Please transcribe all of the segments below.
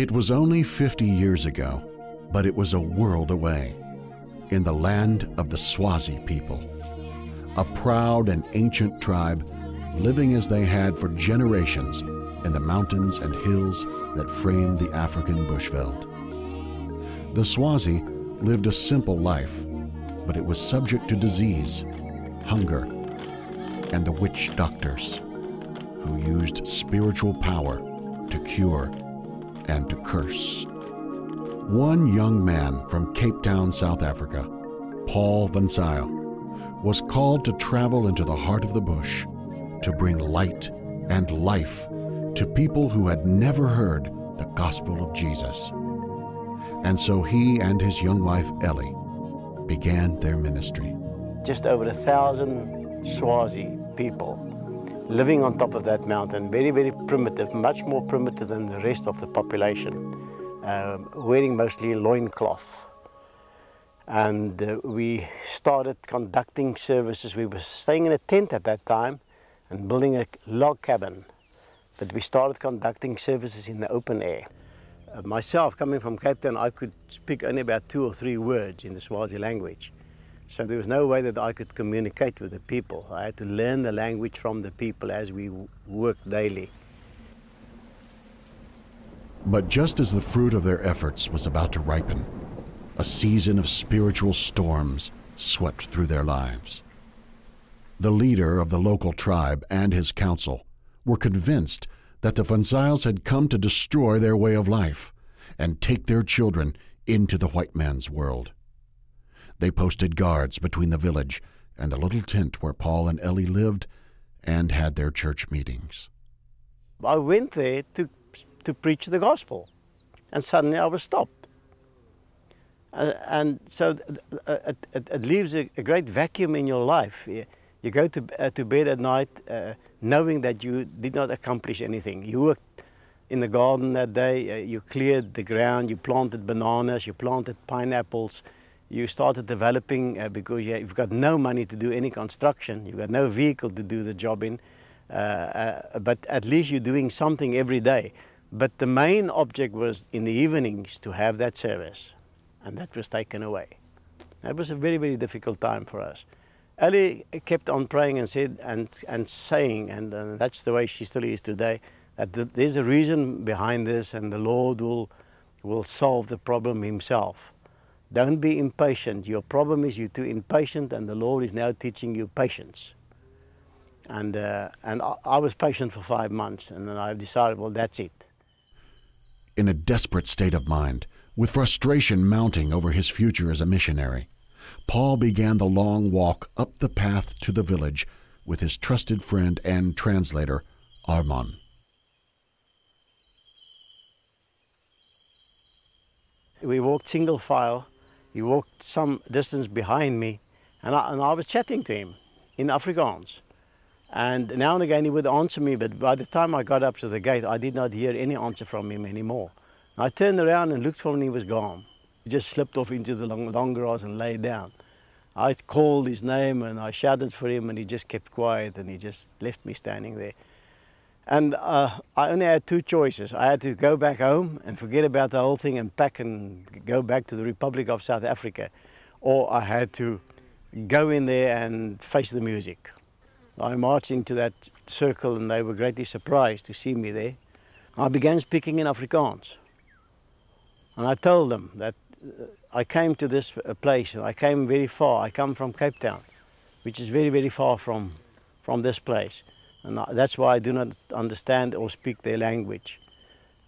It was only 50 years ago, but it was a world away, in the land of the Swazi people, a proud and ancient tribe living as they had for generations in the mountains and hills that framed the African bushveld. The Swazi lived a simple life, but it was subject to disease, hunger, and the witch doctors, who used spiritual power to cure and to curse. One young man from Cape Town, South Africa, Paul van Zyl, was called to travel into the heart of the bush to bring light and life to people who had never heard the gospel of Jesus. And so he and his young wife, Ellie, began their ministry. Just over 1,000 Swazi people living on top of that mountain, very, very primitive, much more primitive than the rest of the population, wearing mostly loincloth. And we started conducting services. We were staying in a tent at that time and building a log cabin. But we started conducting services in the open air. Myself, coming from Cape Town, I could speak only about 2 or 3 words in the Swazi language. So there was no way that I could communicate with the people. I had to learn the language from the people as we worked daily. But just as the fruit of their efforts was about to ripen, a season of spiritual storms swept through their lives. The leader of the local tribe and his council were convinced that the Van Zyls had come to destroy their way of life and take their children into the white man's world. They posted guards between the village and the little tent where Paul and Ellie lived and had their church meetings. I went there to preach the gospel, and suddenly I was stopped. And so it leaves a great vacuum in your life. You go to bed at night knowing that you did not accomplish anything. You worked in the garden that day, you cleared the ground, you planted bananas, you planted pineapples, you started developing because you've got no money to do any construction, you've got no vehicle to do the job in, but at least you're doing something every day. But the main object was in the evenings to have that service, and that was taken away. That was a very, very difficult time for us. Ellie kept on praying and said and saying, and that's the way she still is today, that there's a reason behind this, and the Lord will solve the problem himself. Don't be impatient. Your problem is you're too impatient, and the Lord is now teaching you patience. And I was patient for 5 months, and then I decided, well, that's it. In a desperate state of mind, with frustration mounting over his future as a missionary, Paul began the long walk up the path to the village with his trusted friend and translator, Armand. We walked single file. He walked some distance behind me, and I was chatting to him in Afrikaans. And now and again he would answer me, but by the time I got up to the gate, I did not hear any answer from him anymore. And I turned around and looked for him, and he was gone. He just slipped off into the long grass and lay down. I called his name and I shouted for him, and he just kept quiet, and he just left me standing there. And I only had 2 choices. I had to go back home and forget about the whole thing and pack and go back to the Republic of South Africa, or I had to go in there and face the music. I marched into that circle, and they were greatly surprised to see me there. I began speaking in Afrikaans. And I told them that I came to this place, and I came very far. I come from Cape Town, which is very, very far from this place. And that's why I do not understand or speak their language.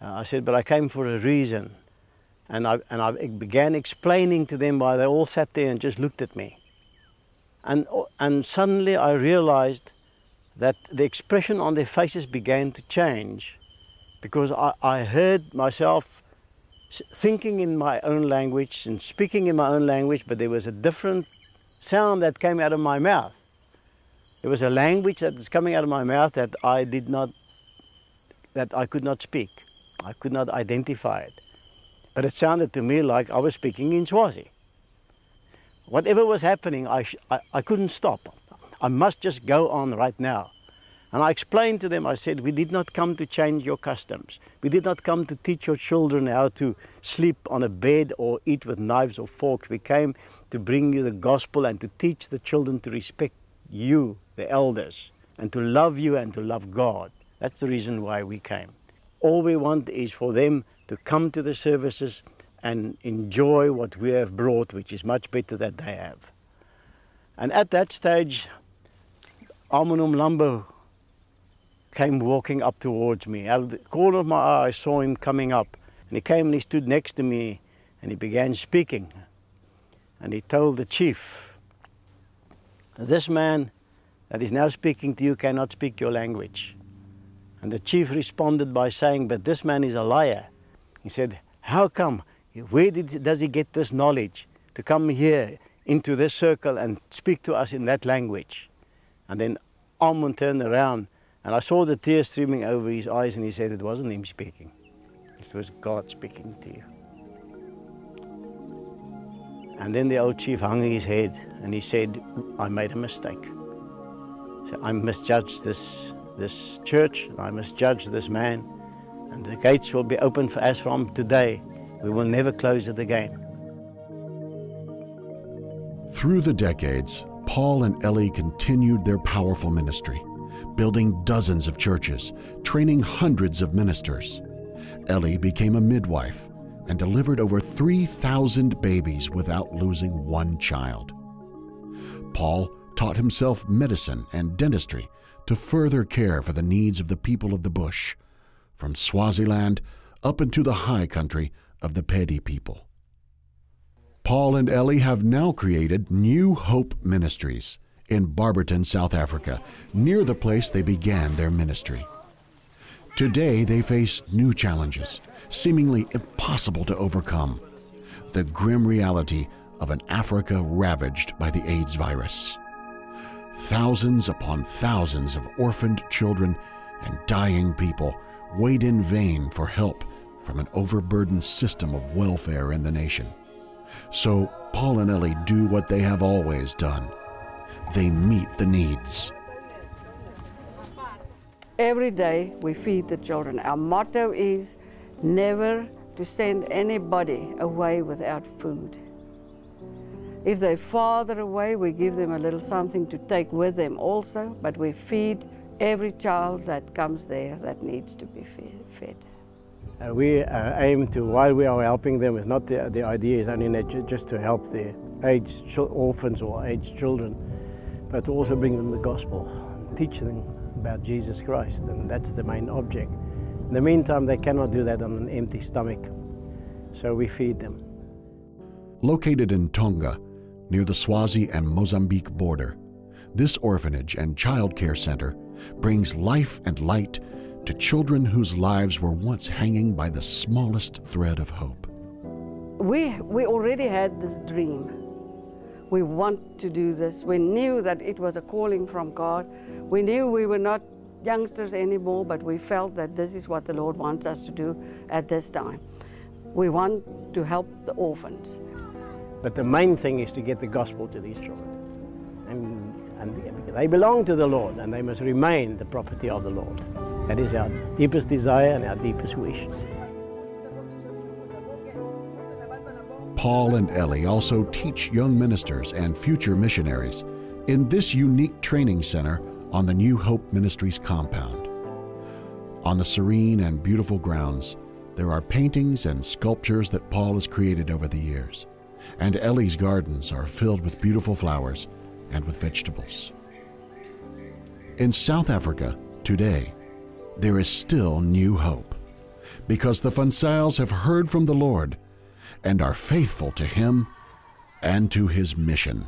I said, but I came for a reason. And I began explaining to them why they all sat there and just looked at me. And suddenly I realized that the expression on their faces began to change, because I heard myself thinking in my own language and speaking in my own language, but there was a different sound that came out of my mouth. There was a language that was coming out of my mouth that I could not speak. I could not identify it. But it sounded to me like I was speaking in Swazi. Whatever was happening, I couldn't stop. I must just go on right now. And I explained to them, I said, we did not come to change your customs. We did not come to teach your children how to sleep on a bed or eat with knives or forks. We came to bring you the gospel and to teach the children to respect you, the elders, and to love you and to love God. That's the reason why we came. All we want is for them to come to the services and enjoy what we have brought, which is much better than they have. And at that stage, Mpumalanga came walking up towards me. Out of the corner of my eye, I saw him coming up. And he came and he stood next to me and he began speaking. And he told the chief, "This man that is now speaking to you cannot speak your language." And the chief responded by saying, "But this man is a liar." He said, "How come? Where does he get this knowledge to come here into this circle and speak to us in that language?" And then Almond turned around and I saw the tears streaming over his eyes and he said, "It wasn't him speaking. It was God speaking to you." And then the old chief hung his head and he said, "I made a mistake. So I misjudged this church, and I misjudged this man, and the gates will be open for us from today. We will never close it again." Through the decades, Paul and Ellie continued their powerful ministry, building dozens of churches, training hundreds of ministers. Ellie became a midwife and delivered over 3,000 babies without losing one child. Paul taught himself medicine and dentistry to further care for the needs of the people of the bush, from Swaziland up into the high country of the Pedi people. Paul and Ellie have now created New Hope Ministries in Barberton, South Africa, near the place they began their ministry. Today they face new challenges, seemingly impossible to overcome. The grim reality of an Africa ravaged by the AIDS virus. Thousands upon thousands of orphaned children and dying people wait in vain for help from an overburdened system of welfare in the nation. So Paul and Ellie do what they have always done. They meet the needs. Every day we feed the children. Our motto is never to send anybody away without food. If they're farther away, we give them a little something to take with them also, but we feed every child that comes there that needs to be fed. We aim to, while we are helping them, it's not the idea is only just to help the aged orphans or aged children, but to also bring them the gospel, teach them about Jesus Christ, and that's the main object. In the meantime, they cannot do that on an empty stomach, so we feed them. Located in Tonga, near the Swazi and Mozambique border, this orphanage and child care center brings life and light to children whose lives were once hanging by the smallest thread of hope. We already had this dream. We want to do this. We knew that it was a calling from God. We knew we were not youngsters anymore, but we felt that this is what the Lord wants us to do at this time. We want to help the orphans. But the main thing is to get the gospel to these children. And they belong to the Lord, and they must remain the property of the Lord. That is our deepest desire and our deepest wish. Paul and Ellie also teach young ministers and future missionaries in this unique training center on the New Hope Ministries compound. On the serene and beautiful grounds, there are paintings and sculptures that Paul has created over the years, and Ellie's gardens are filled with beautiful flowers and with vegetables. In South Africa today, there is still new hope, because the Van Zyls have heard from the Lord and are faithful to Him and to His mission.